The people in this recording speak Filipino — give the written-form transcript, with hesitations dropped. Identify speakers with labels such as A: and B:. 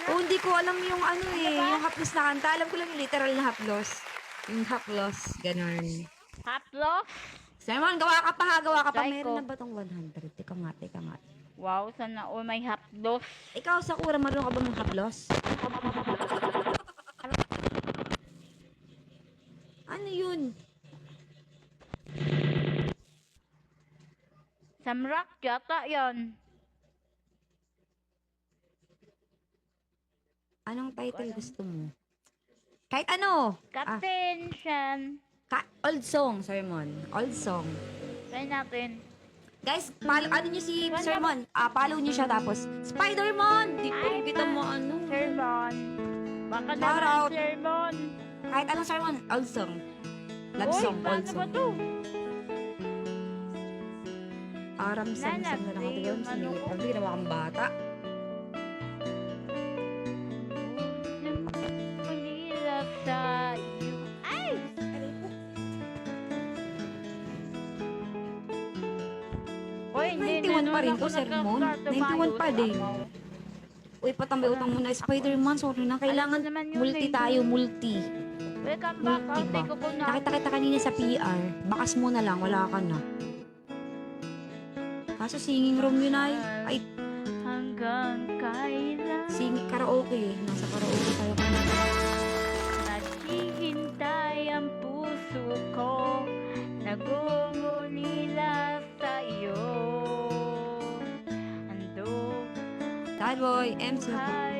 A: Oh, hindi ko alam yung ano eh, yung haplos na kanta. Alam ko lang yung literal na haplos. Yung haplos, ganun.
B: Haplos?
A: Simon, gawa ka pa ha, gawa ka pa.
B: Try
A: Meron
B: ko.
A: na ba tong 100? Teka nga, teka nga.
B: Wow, sana all may haplos.
A: Ikaw, Sakura, marunong ka ba mong haplos? Ano yun?
B: Samrak yata yan.
A: Anong title gusto mo? Kahit ano.
B: Captain Shan.
A: Old song, Sermon. Old song.
B: Try natin.
A: Guys, ano nyo si Sermon? Follow nyo siya tapos, Spider-Man! Di ko kita mo ano.
B: Sermon. Baka
A: Shout
B: naman
A: out.
B: sermon.
A: Kahit anong Sermon, old song. Love
B: Uy,
A: song, old
B: paano ba
A: song.
B: to?
A: Aram-sam-sam na lang ako doon.
B: Ano
A: Sinilip
B: ko?
A: ko. Ginawa kang bata.
B: Ulila sa iyo. Ay! Uy, hindi
A: 91 pa rin to, Sermon. 91 pa din. Uy, patambay utang muna. Spider-Man, sorry na. Kailangan
B: Alam naman yun
A: multi
B: eh.
A: tayo, multi.
B: Welcome back.
A: Multi ba?
B: Ate ko po na.
A: Nakita kita kanina sa PR. Bakas mo na lang, wala ka na. Kaso singing room yun ay. Ay,
B: Hanggang kailan
A: singing karaoke. Nasa karaoke tayo kanina.
B: naghihintay ang puso ko, nagungulila sa iyo. Ando
A: Sad boy, MC.
B: buhay